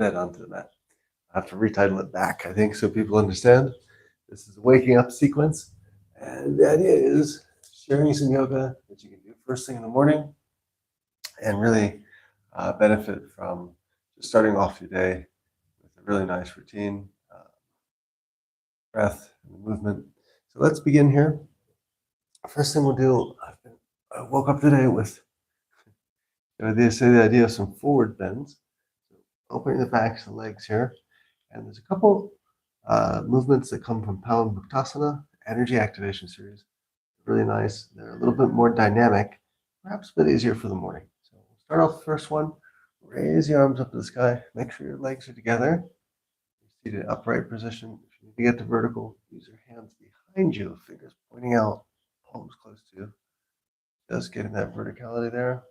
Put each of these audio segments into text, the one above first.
bed onto the mat. I have to retitle it back, I think, so people understand. This is a waking up sequence. And the idea is sharing some yoga that you can do first thing in the morning and really benefit from just starting off your day with a really nice routine, breath, and movement. So let's begin here. First thing we'll do, I woke up today with the idea of some forward bends. So opening the backs of the legs here. And there's a couple movements that come from Palamuktasana Energy Activation Series. Really nice. They're a little bit more dynamic, perhaps a bit easier for the morning. So we'll start off the first one. Raise the arms up to the sky. Make sure your legs are together. Seated upright position. If you need to get to vertical, use your hands behind you, fingers pointing out, palms close to you. Just getting that verticality there.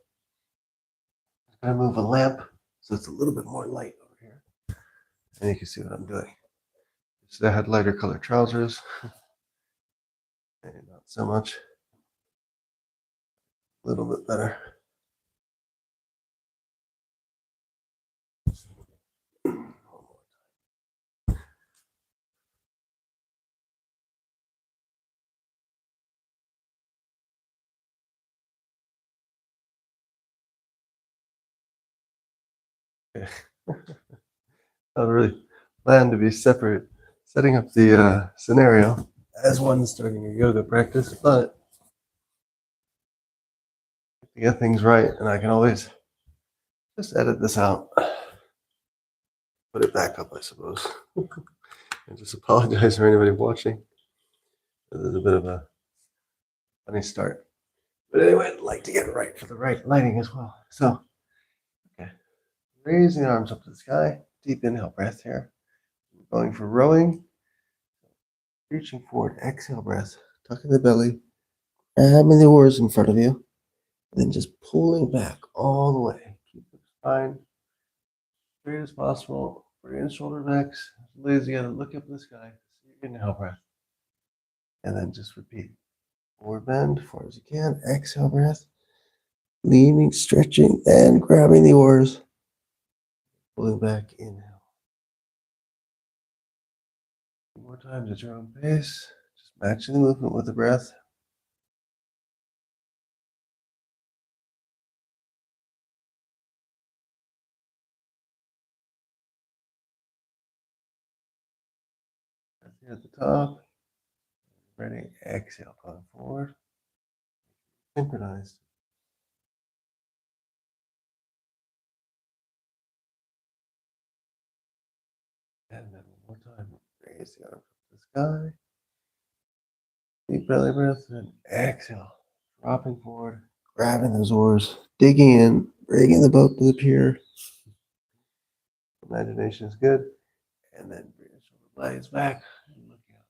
I'm going to move a lamp so it's a little bit more light over here. And you can see what I'm doing. So I had lighter colored trousers. Maybe not so much. A little bit better. Okay. I really plan to be separate, setting up the scenario as one starting a yoga practice, but to get things right, and I can always just edit this out, put it back up, I suppose. And just apologize for anybody watching. There's a bit of a funny start. But anyway, I'd like to get it right for the right lighting as well. So, okay. Raising the arms up to the sky. Deep inhale breath here. We're going for rowing. Reaching forward, exhale breath. Tucking the belly. Grabbing the oars in front of you. And then just pulling back all the way. Keep the spine straight as possible. Bring the shoulder backs. Legs together. Look up in the sky. Inhale breath. And then just repeat. Forward bend, far as you can. Exhale breath. Leaning, stretching, and grabbing the oars. Pulling back, inhale. One more time at your own pace. Just matching the movement with the breath. Breath here at the top. Ready, exhale, going forward. Synchronized. And then one more time, raise the arms up to the sky. Deep belly breath, and exhale. Dropping forward, grabbing those oars, digging in, bringing the boat to the pier. Imagination is good. And then bring the shoulder blades back and look out.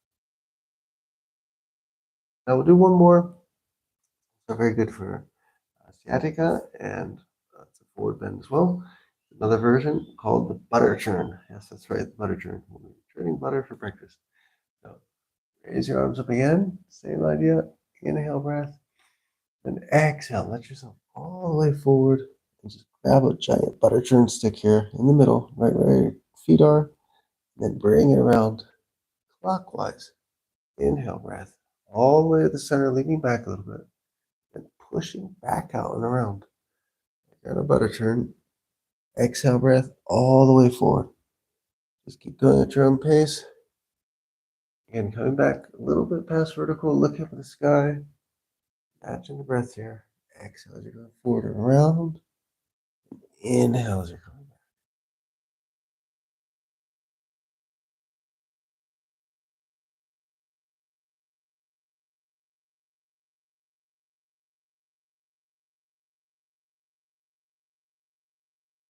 Now we'll do one more. They're very good for sciatica, and it's a forward bend as well. Another version called the butter churn. Yes, that's right, the butter churn. We'll be churning butter for breakfast. So raise your arms up again. Same idea. Inhale breath. Then exhale. Let yourself all the way forward and just grab a giant butter churn stick here in the middle, right where your feet are. And then bring it around clockwise. Inhale breath. All the way to the center, leaning back a little bit. And pushing back out and around. And a butter churn. Exhale breath all the way forward. Just keep going at your own pace. Again, coming back a little bit past vertical, look up at the sky. Matching the breath here. Exhale as you're going forward and around. Inhale as you're coming back.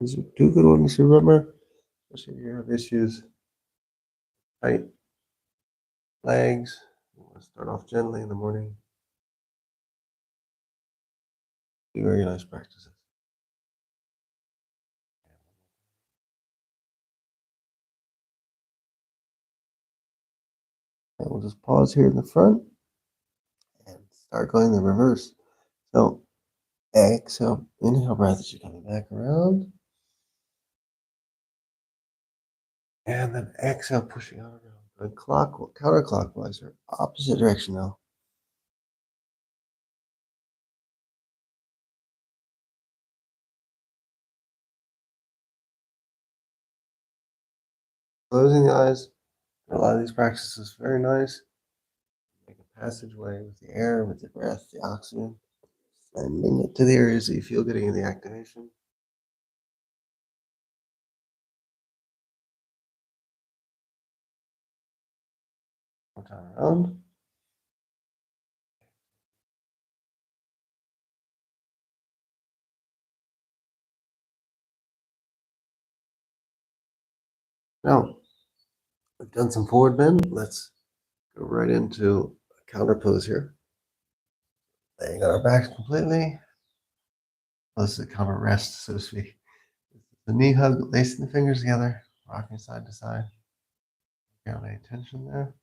These are two good ones to remember, especially if you have issues. Tight legs. You want to start off gently in the morning. Very nice practices. And we'll just pause here in the front and start going the reverse. So exhale, inhale breath as you're coming back around. And then exhale, pushing out around. Going counterclockwise or opposite direction now. Closing the eyes. A lot of these practices very nice. Make a passageway with the air, with the breath, the oxygen, sending it to the areas that you feel getting the activation. One time around. Now, we've done some forward bend. Let's go right into a counter pose here. Laying on our backs completely. This is a counter rest, so to speak. The knee hug, lacing the fingers together, rocking side to side. Got any tension there?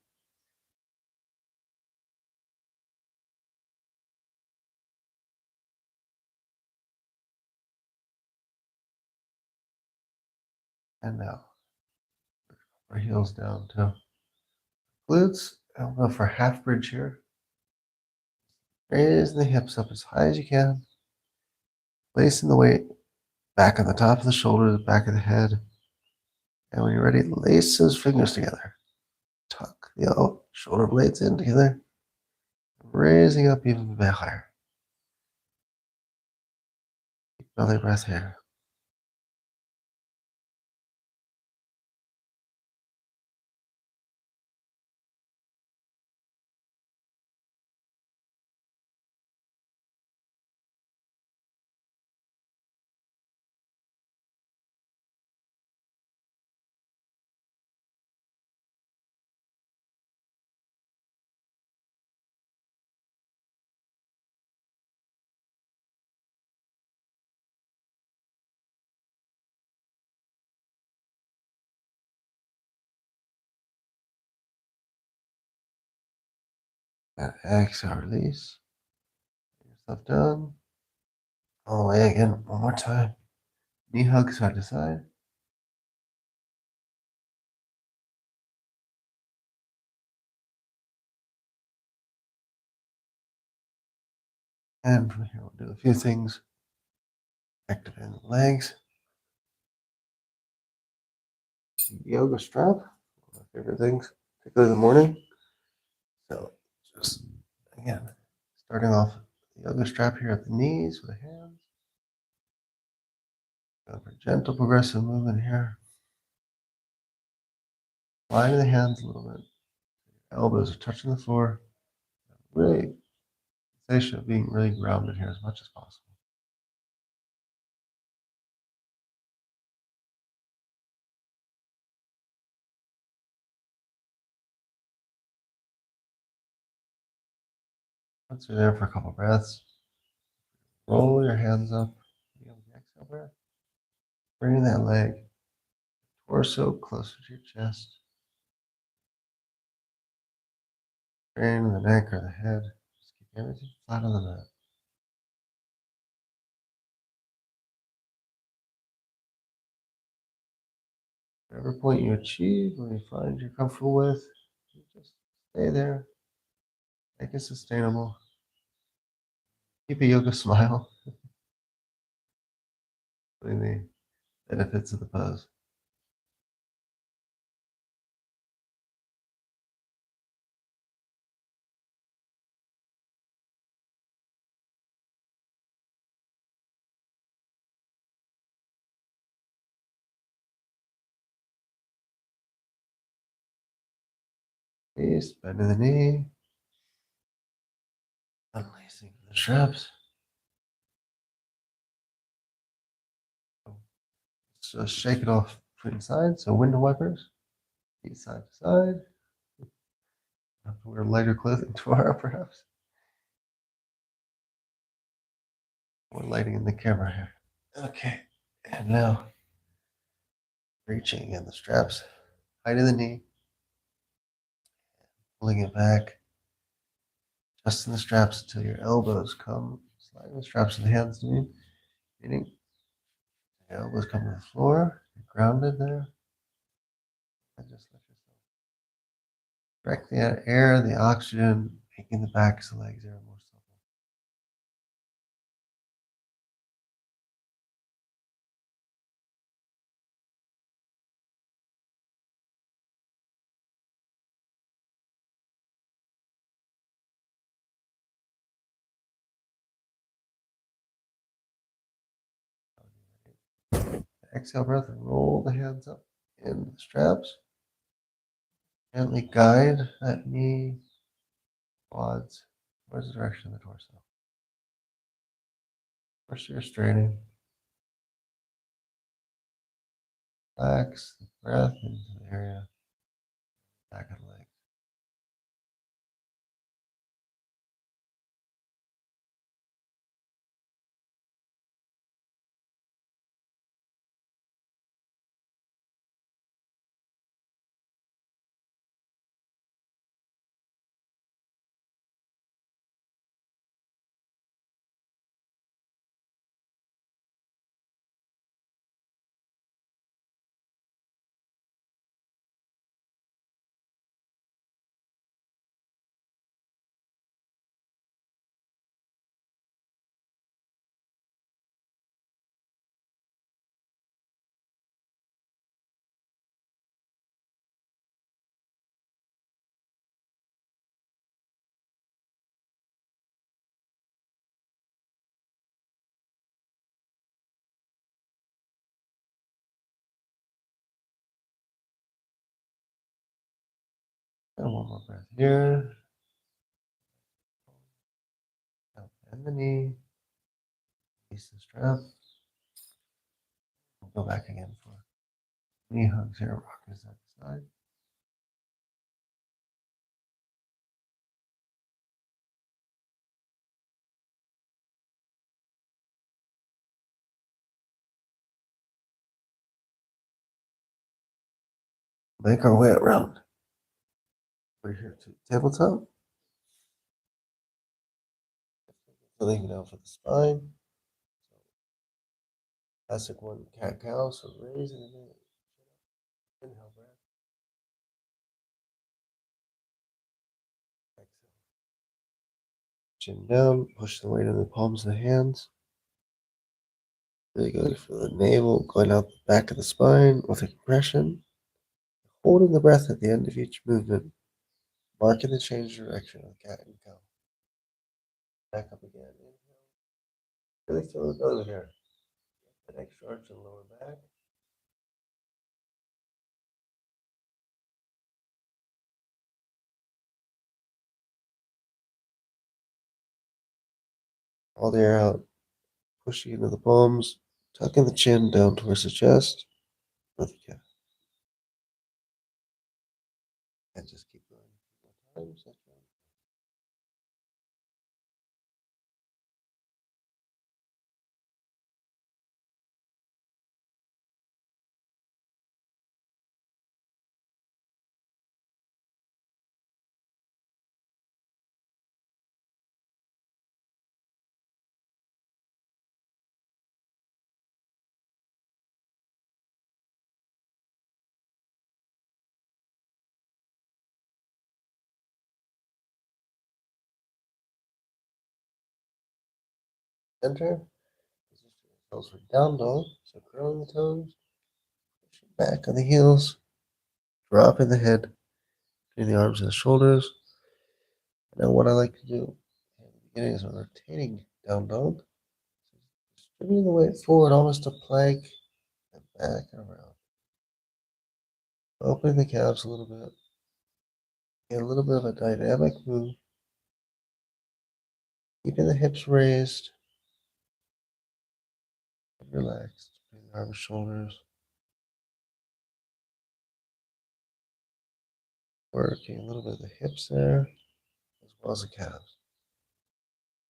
And now, our heels down to glutes. I'll go for half bridge here. Raising the hips up as high as you can. Placing the weight back on the top of the shoulders, back of the head. And when you're ready, lace those fingers together. Tuck the shoulder blades in together. Raising up even a bit higher. Belly breath here. And exhale, release. Bring yourself down. All the way again, one more time. Knee hug side to side. And from here, we'll do a few things. Activate the legs. Yoga strap. One of my favorite things, particularly in the morning. So just, again, starting off the yoga strap here at the knees with the hands. Go for gentle progressive movement here. Sliding the hands a little bit. Elbows are touching the floor. Really, sensation of being really grounded here as much as possible. Once you're there for a couple breaths, roll your hands up. The exhale breath. Bringing that leg, torso closer to your chest. Straining the neck or the head. Just keep everything flat on the mat. Whatever point you achieve, or you find you're comfortable with, you just stay there. Make it sustainable. Keep a yoga smile. Putting the benefits of the pose. Release, bending the knee. Unlacing the straps. Just shake it off between sides. So window wipers, feet side to side. Have to wear lighter clothing tomorrow, perhaps. We're lighting in the camera here. Okay, and now reaching again the straps, height of the knee, pulling it back, adjusting the straps until your elbows come, sliding the straps of the hands to me, meaning your elbows come to the floor, you're grounded there. just let yourself direct the air, the oxygen, making the backs of the legs there more supple. Exhale breath and roll the hands up in the straps. Gently guide that knee, quads towards the direction of the torso. First, you're straining. Relax the breath into the area back of the legs. And one more breath here. Bend the knee, release the strap. We'll go back again for knee hugs here, rocking side to side. Make our way around. We're here to tabletop. Filling down for the spine. Classic one, cat cow. So raise it in. Inhale breath. Exhale. Chin down. Push the weight in the palms of the hands. Really good for the navel, going out the back of the spine with a compression. Holding the breath at the end of each movement, marking the change direction of the cat and cow. Back up again. Inhale. Really feel the belly here. The neck arch and lower back. All the air out. Pushing into the palms. Tucking the chin down towards the chest. With the cat. And just keep going. More times. Center. Position yourselves for down dog. So curling the toes. Pushing back on the heels. Dropping the head between the arms and the shoulders. Now what I like to do at the beginning is a rotating down dog. Distributing the weight forward almost a plank and back and around. Opening the calves a little bit. Get a little bit of a dynamic move. Keeping the hips raised and relaxed. Between the arms, shoulders. Working a little bit of the hips there, as well as the calves.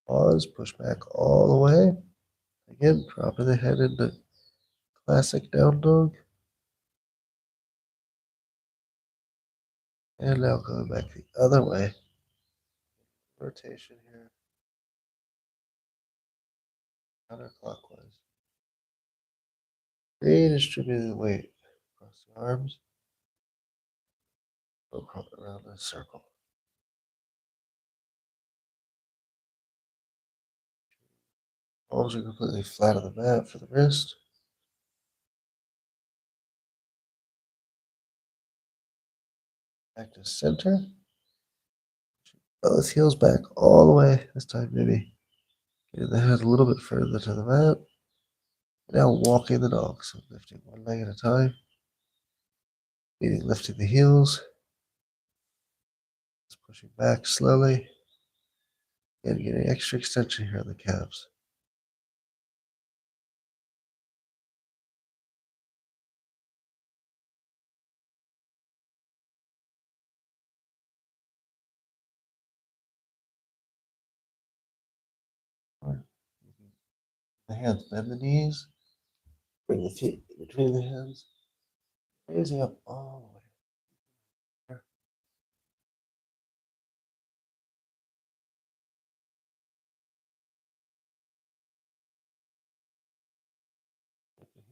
Pause, push back all the way. Again, dropping the head into classic down dog. And now going back the other way. Rotation here. Counterclockwise. Redistributing the weight across the arms. Go around a circle. Palms are completely flat on the mat for the wrist. Back to center. Both heels back all the way. This time, maybe getting the head a little bit further to the mat. Now walking the dog. So lifting one leg at a time. Lifting the heels. Just pushing back slowly. And getting extra extension here on the calves. The hands, bend the knees. Bring the feet between the hands. Raising up all the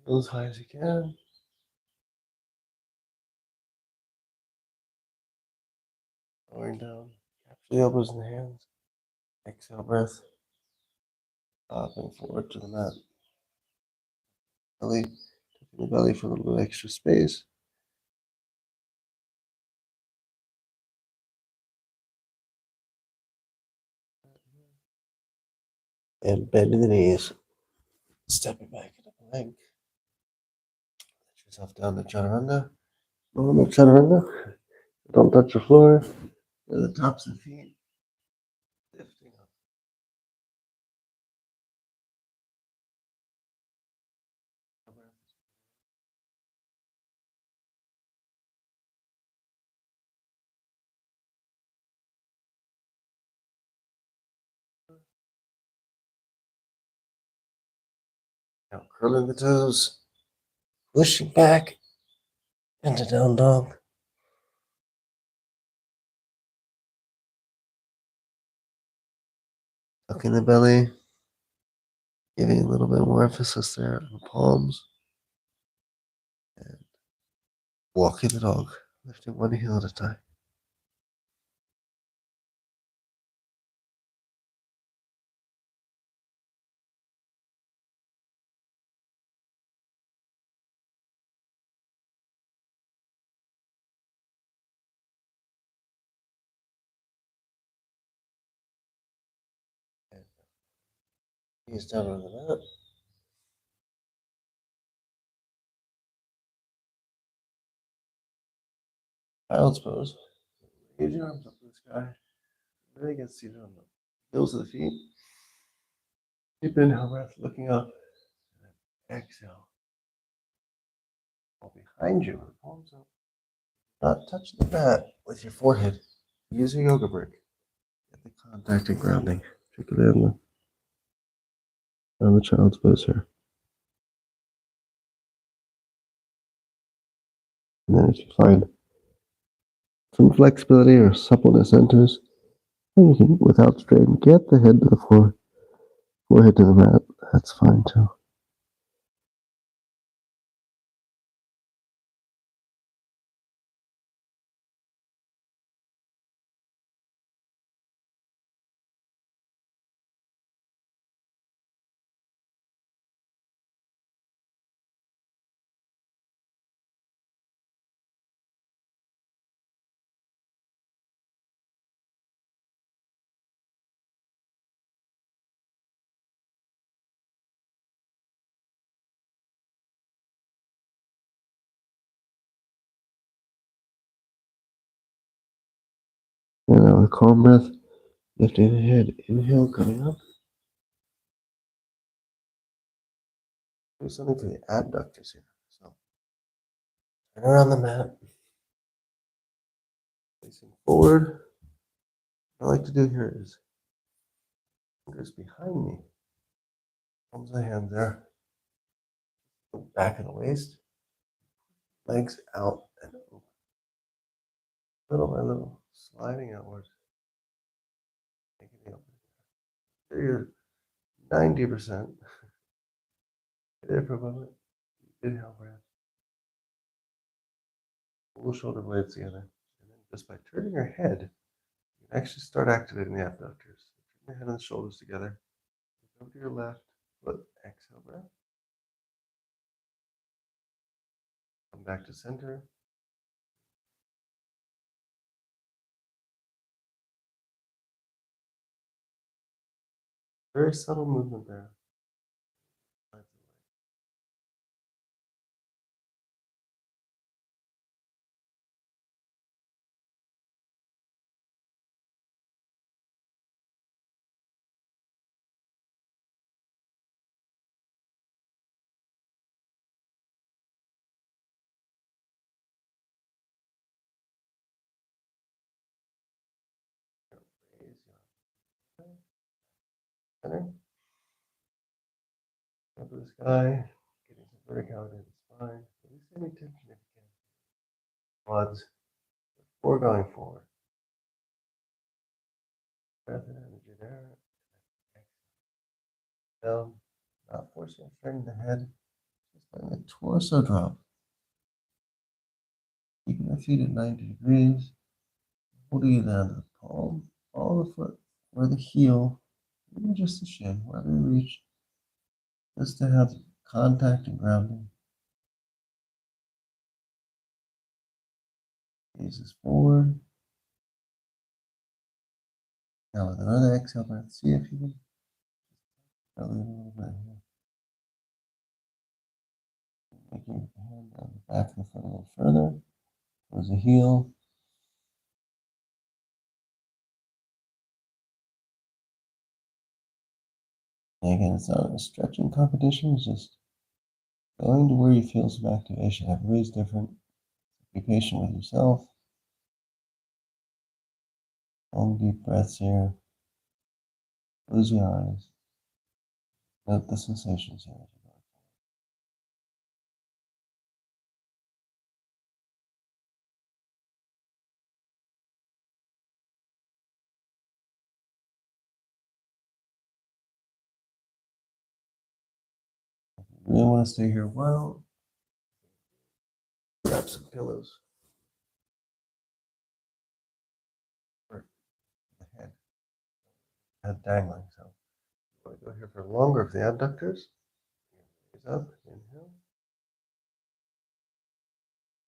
way. As high as you can. Lowering down. Capture the elbows in the hands. Exhale breath. Dropping forward to the mat. Belly. Taking the belly for a little bit extra space. And bending the knees. Stepping back into plank. Let yourself down to chaturanga. Normal chaturanga. Don't touch the floor. To the tops of the feet. Lifting up. Now curling the toes. Pushing back into down dog. Tucking the belly. Giving a little bit more emphasis there on the palms. And walking the dog. Lifting one heel at a time. Knees down on the mat. Child's pose. Raise your arms up to the sky. Really get seated on the heels of the feet. Deep inhale breath, looking up. And exhale. All behind you, palms up. Not touch the mat with your forehead. Use a yoga brick. Get the contact and grounding, particularly on the child's pose here. And then if you find some flexibility or suppleness enters, then you can, without strain, get the head to the floor, forehead to the mat. That's fine too. And now with calm breath, lifting the head, inhale, coming up. Do something for the abductors here. So turn around the mat, facing forward. What I like to do here is fingers behind me, palms of the hand there, back of the waist, legs out and open. Little by little, sliding outward. Making the opening. You're 90%. Stay there for a moment. Inhale breath. Pull the shoulder blades together. And then just by turning your head, you can actually start activating the abductors. Turn your head and the shoulders together. Go to your left foot, exhale breath. Come back to center. Very subtle movement there. Raise your arm. Center. Up to the sky. Getting some verticality in the spine. Release any tension if you can. Quads. Before going forward. Breath and energy there. Down. Not forcing, straighten the head. Just letting the torso drop. Keeping the feet at 90 degrees. Holding it down to the palm. Follow the foot or the heel. Even just the shin, wherever you reach. Just to have contact and grounding. Gazes forward. Now with another exhale breath, see if you can belly a little bit here. Making your hand down the back of the foot a little further. Towards the heel. And again, it's not a stretching competition, it's just going to where you feel some activation. Everybody's different. Be patient with yourself. Long deep breaths here. Close your eyes. Note the sensations here. You really want to stay here a while. Grab some pillows. For the head dangling. So you want to go here for longer for the abductors. Raise up, inhale.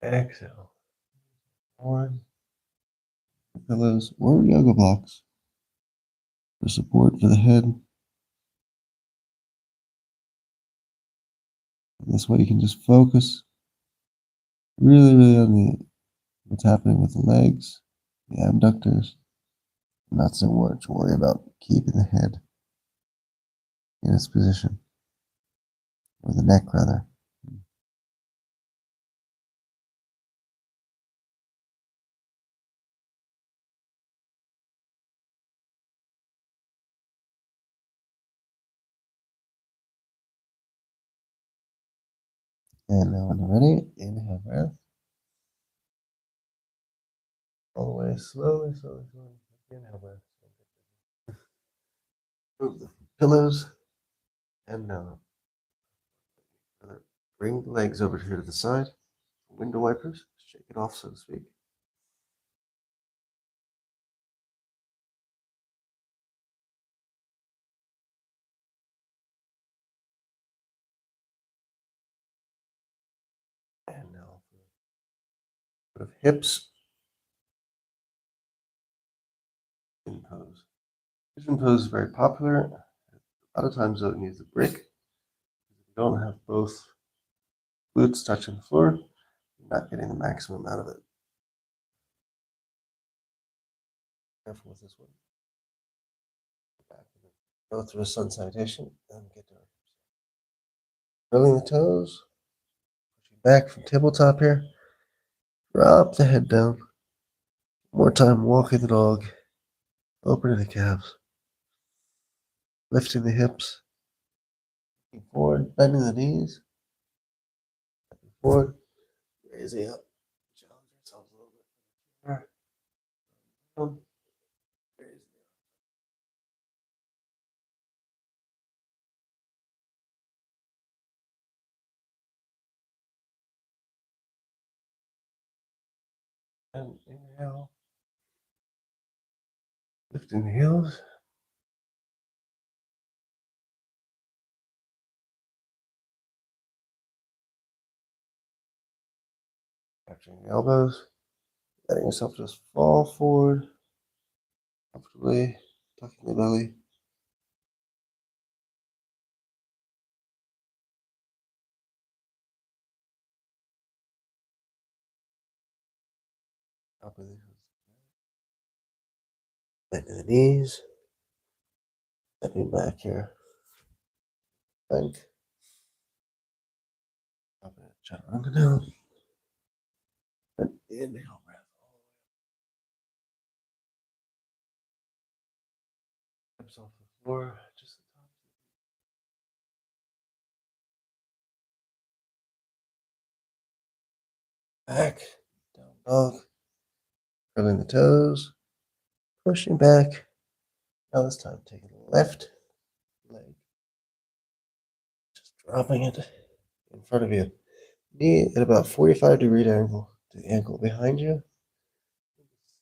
Exhale. One. Pillows or yoga blocks for support for the head. This way you can just focus really on what's happening with the legs, the abductors. Not so much worry about keeping the head in its position, or the neck rather. And now when you're ready, inhale breath. All the way slowly. Inhale breath. Move the pillows. And now bring the legs over here to the side. Window wipers. Shake it off, so to speak. And now of hips. Pigeon pose. Pigeon pose is very popular. A lot of times though, it needs a brick. If you don't have both glutes touching the floor, you're not getting the maximum out of it. Careful with this one. Go through a sun salutation and get to it. Curling the toes. Pushing back from tabletop here. Drop the head down. One more time, walking the dog. Opening the calves. Lifting the hips. Looking forward, bending the knees. Looking forward. Raising up. Challenge yourselves a little bit. And inhale. Lifting the heels. Capturing the elbows. Letting yourself just fall forward. Comfortably. Tucking the belly. Top of the bending the knees. Stepping back here. Plank. Top of the chaturanga down. And inhale, breath. Hips off the floor. Just the top. Back. Down dog. Curling the toes. Pushing back. Now this time taking the left leg. Just dropping it in front of you. Knee at about 45-degree angle to the ankle behind you.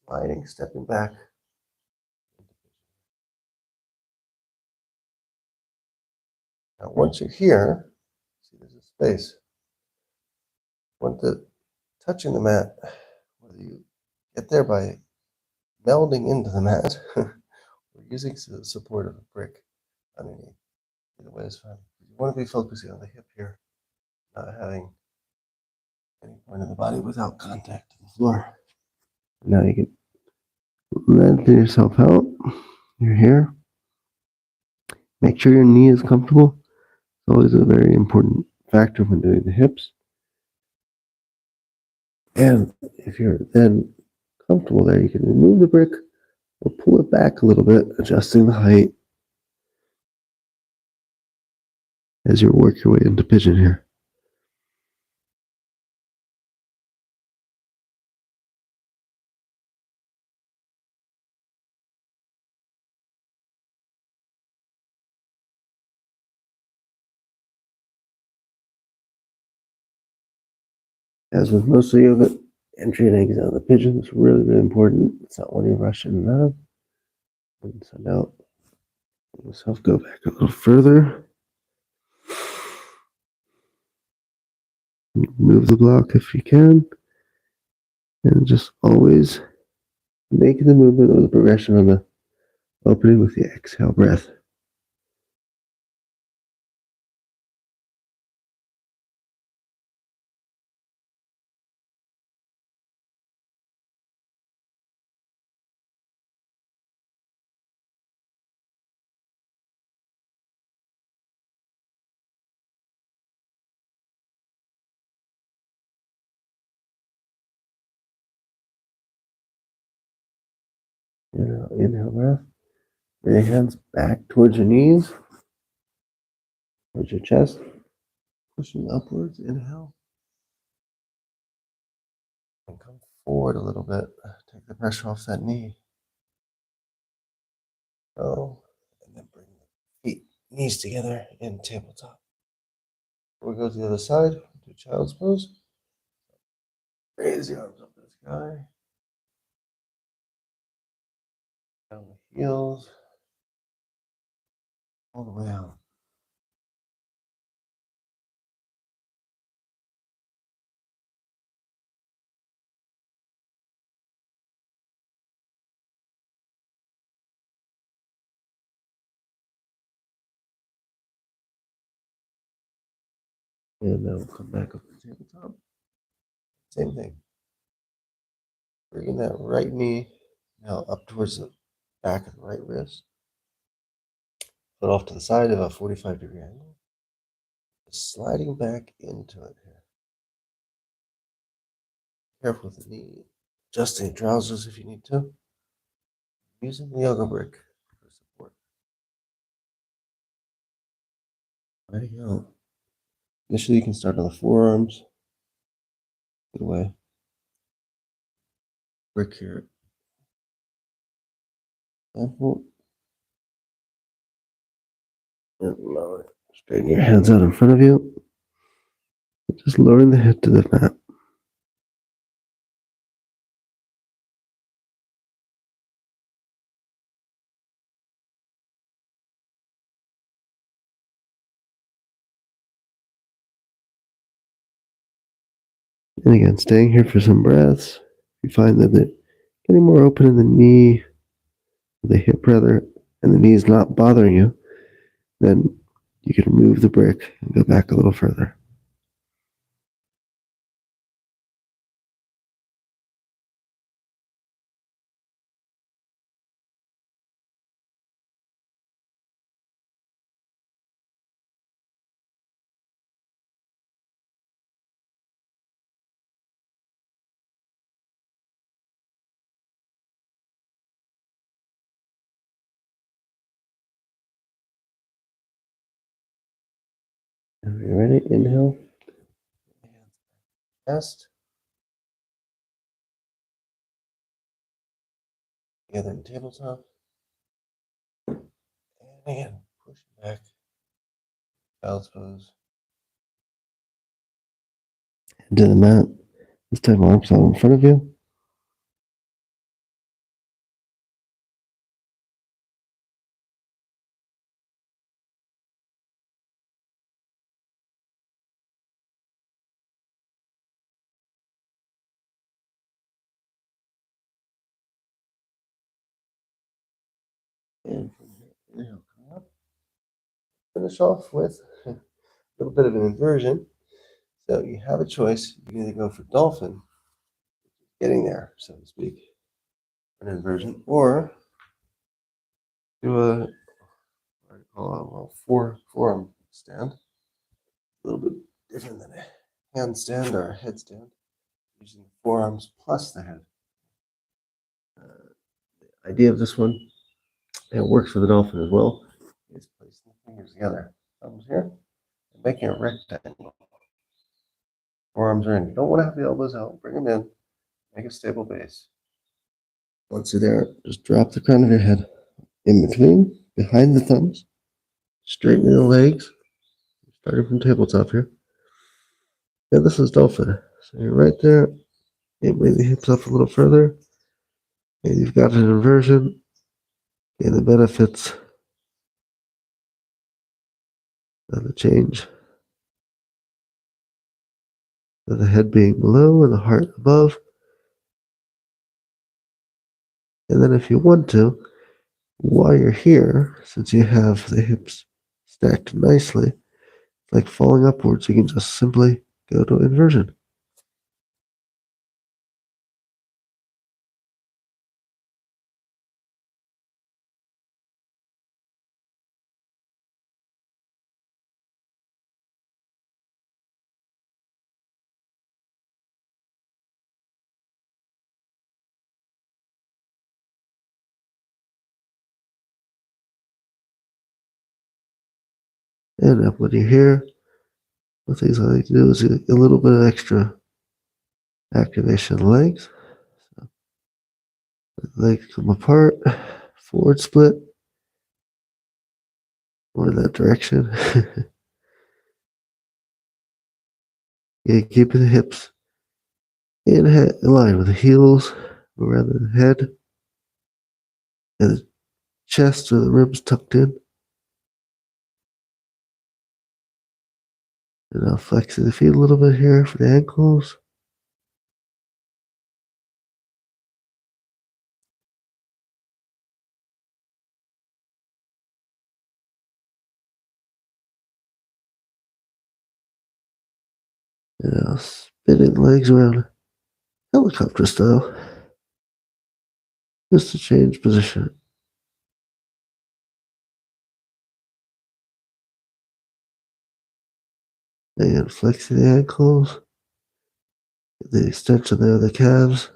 Sliding, stepping back. Now once you're here, see there's a space. Want to touching the mat, whether you get there by melding into the mat or using the support of a brick underneath. Either way is fine. You want to be focusing on the hip here, not having any point of the body without contact to the floor. Now you can lengthen yourself out. You're here. Make sure your knee is comfortable. It's always a very important factor when doing the hips. And if you're then comfortable there, you can remove the brick or pull it back a little bit, adjusting the height as you work your way into pigeon here. As with most of yoga, entry and exit on the pigeon is really, really important. It's not when you rush in and out. And so now, let yourself go back a little further. Move the block if you can. And just always make the movement or the progression on the opening with the exhale breath. Inhale breath. Bring your hands back towards your knees, towards your chest. Pushing upwards. Inhale. And come forward a little bit. Take the pressure off that knee. Go. And then bring the feet, knees together in tabletop. We'll go to the other side. Do child's pose. Raise the arms up to the sky. Down the heels. All the way out. And now we'll come back up to the tabletop. Same thing. Bringing that right knee now up towards the back of the right wrist. Foot off to the side of a 45-degree angle. Sliding back into it here. Careful with the knee. Adjusting trousers if you need to. Using the yoga brick for support. Letting out. Initially, you can start on the forearms. Good way. Brick here. Careful. And lower it. Straighten your hands out in front of you. Just lowering the head to the mat. And again, staying here for some breaths. You find that it's getting more open in the knee, the hip rather, and the knee is not bothering you, then you can remove the brick and go back a little further. Are you ready? Inhale. Chest. Together in tabletop. And again, push back. Child's pose. Into the mat. This time arms out in front of you. And from here, inhale, come up. Finish off with a little bit of an inversion. So you have a choice. You can either go for dolphin, getting there, so to speak, an inversion, or do a forearm stand. A little bit different than a handstand or a headstand, using the forearms plus the head. The idea of this one, it works for the dolphin as well, is placing the fingers together, thumbs here, and making a rectangle. Forearms are in. You don't want to have the elbows out. Bring them in. Make a stable base. Once you're there, just drop the crown of your head in between, behind the thumbs. Straighten the legs. Starting from tabletop here. Yeah, this is dolphin. So you're right there. You bring the hips up a little further. And you've got an inversion. And the benefits of the change of the head being below and the heart above. And then if you want to, while you're here, since you have the hips stacked nicely, like falling upwards, you can just simply go to inversion. And up when you're here, the things I like to do is a little bit of extra activation of the legs. So legs come apart, forward split, or in that direction. Yeah, keeping the hips in line with the heels rather than the head, and the chest or the ribs tucked in. And now flexing the feet a little bit here for the ankles. And now spinning the legs around helicopter style, just to change position. And flexing the ankles, the extension there of the calves.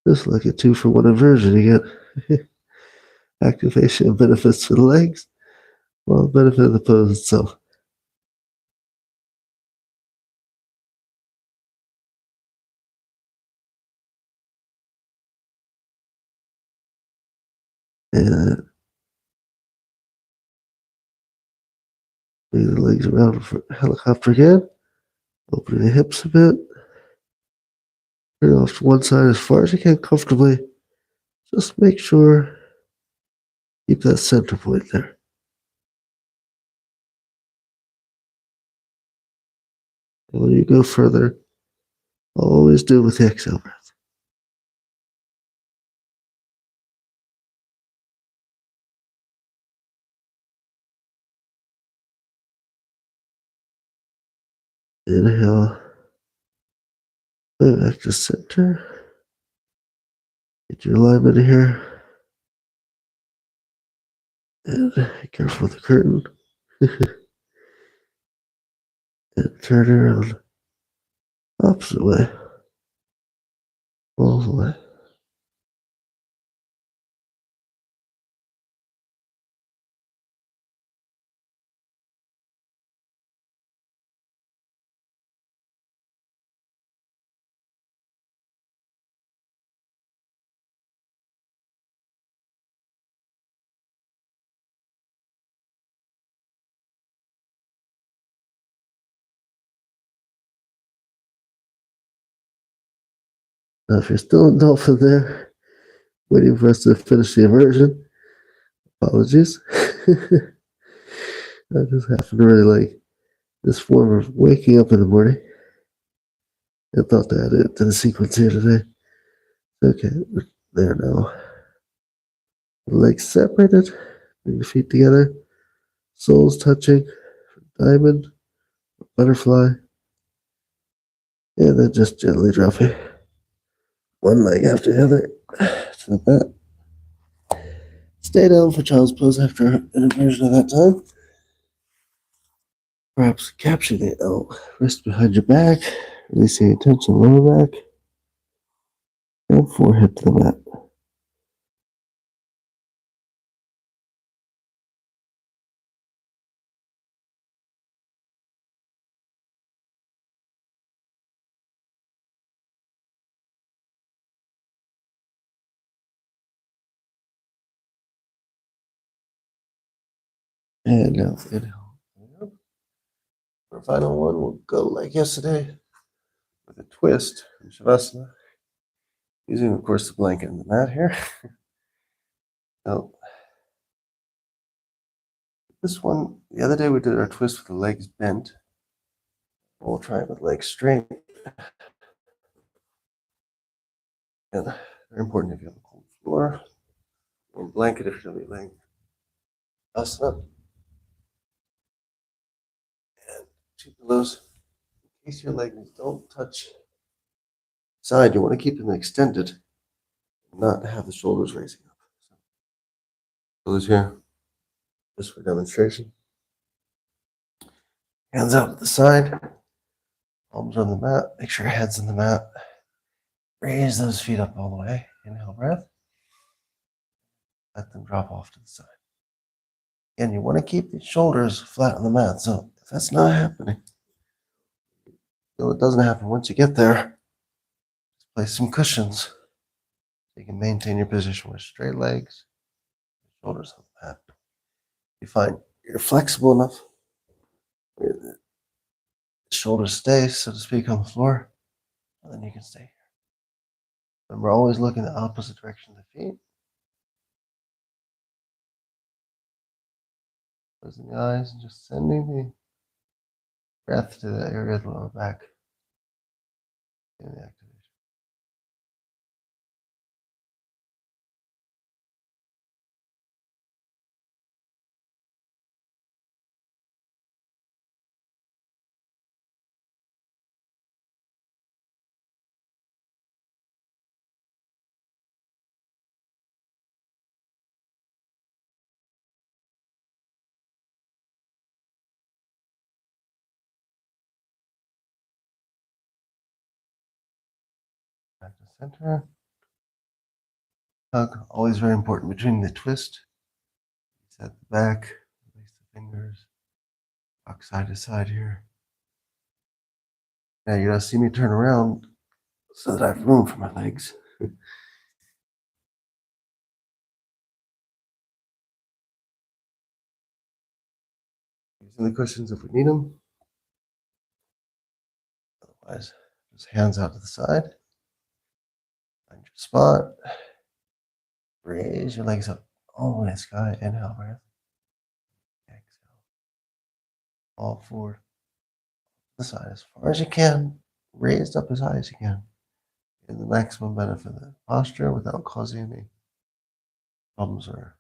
Just like a 2-for-1 inversion, you get activation and benefits for the legs, while the benefit of the pose itself. And bring the legs around for helicopter again. Opening the hips a bit. Turn off to one side as far as you can comfortably. Just make sure keep that center point there. And when you go further, always do it with the exhale breath. Inhale, back to center. Get your alignment here. And be careful with the curtain. And turn around opposite way. All the way. Now, if you're still in dolphin there, waiting for us to finish the immersion, apologies. I just happen to really like this form of waking up in the morning. I thought to add it to the sequence here today. Okay, we're there now. Legs separated, bring the feet together, soles touching, diamond, butterfly, and then just gently dropping one leg after the other to the mat. Stay down for child's pose after an inversion of that time. Perhaps capture the L, wrist behind your back, releasing the tension lower back, and forehead to the mat. And now inhale. For our final one, we'll go like yesterday with a twist from Shavasana, using, of course, the blanket and the mat here. Now, this one, the other day we did our twist with the legs bent. We'll try it with legs straight. And very important if you have a cold floor or blanket if you're going to be laying asana. And 2 pillows. In case your legs don't touch side, you want to keep them extended, not have the shoulders raising up. So, pillows here, just for demonstration. Hands out to the side, palms on the mat. Make sure your head's on the mat. Raise those feet up all the way. Inhale, breath. Let them drop off to the side. Again, you want to keep the shoulders flat on the mat. So if that's not happening, though it doesn't happen once you get there, just place some cushions so you can maintain your position with straight legs, shoulders on the mat. You find you're flexible enough, the shoulders stay, so to speak, on the floor, and then you can stay here. Remember, always look in the opposite direction of the feet. Closing the eyes and just sending the breath to the area of the lower back in the activation. Back to center. Hug, always very important between the twist. Set the back, release the fingers, rock side to side here. Now you're gonna see me turn around so that I have room for my legs. Using the cushions if we need them. Otherwise, just hands out to the side. Find your spot. Raise your legs up all the way to the sky. Inhale, breath. Exhale. Fall forward. the side as far as you can, raised up as high as you can. Get the maximum benefit of the posture without causing any problems or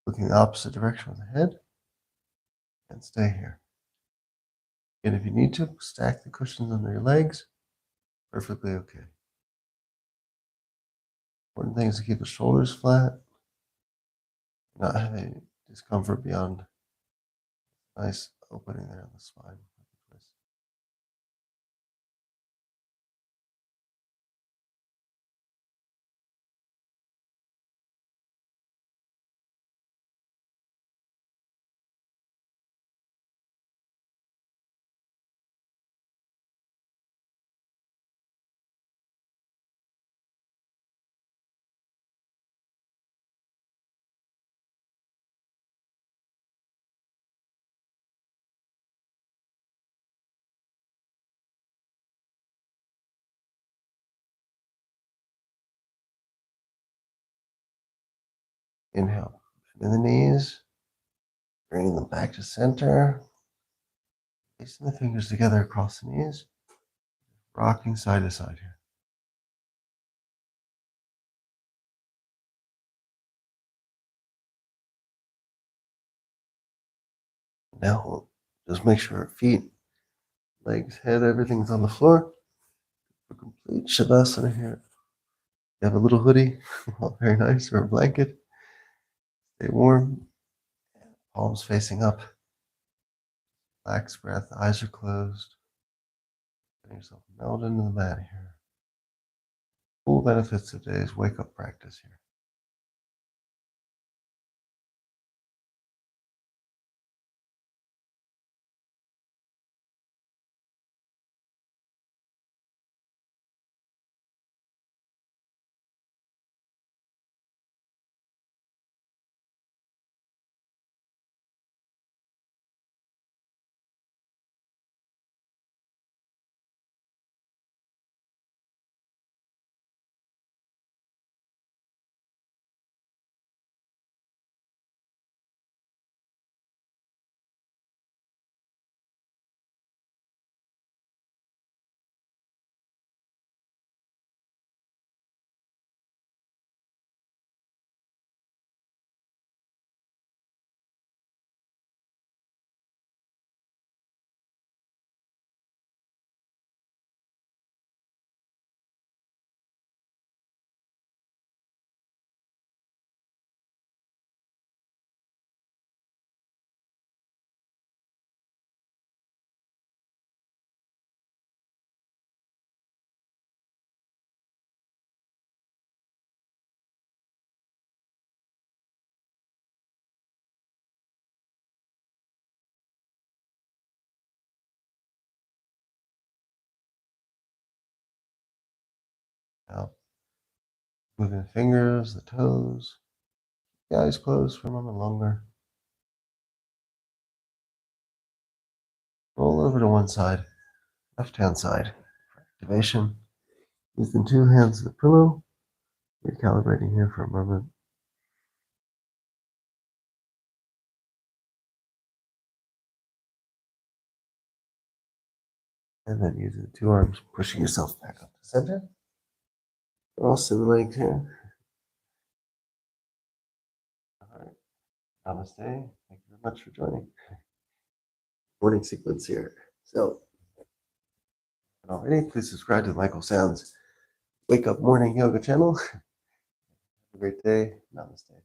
looking the opposite direction with the head. And stay here. And if you need to, stack the cushions under your legs. Perfectly okay. Important thing is to keep the shoulders flat, not have any discomfort beyond nice opening there on the spine. Inhale, bend the knees, bringing them back to center, placing the fingers together across the knees, rocking side to side here. Now, just make sure feet, legs, head, everything's on the floor. For complete Shavasana here. You have a little hoodie, very nice, or a blanket. Stay warm. Palms facing up. Relax breath, eyes are closed. Let yourself melt into the mat here. Full benefits of today's wake up practice here. Now, moving the fingers, the toes, the eyes closed for a moment longer. Roll over to one side, left hand side for activation. Using two hands as a pillow. Recalibrating here for a moment. And then using the two arms, pushing yourself back up to center. Also the legs here. All right. Namaste. Thank you very much for joining. Morning sequence here. So, already, please subscribe to the Michael Sounds Wake Up Morning Yoga channel. Have a great day. Namaste.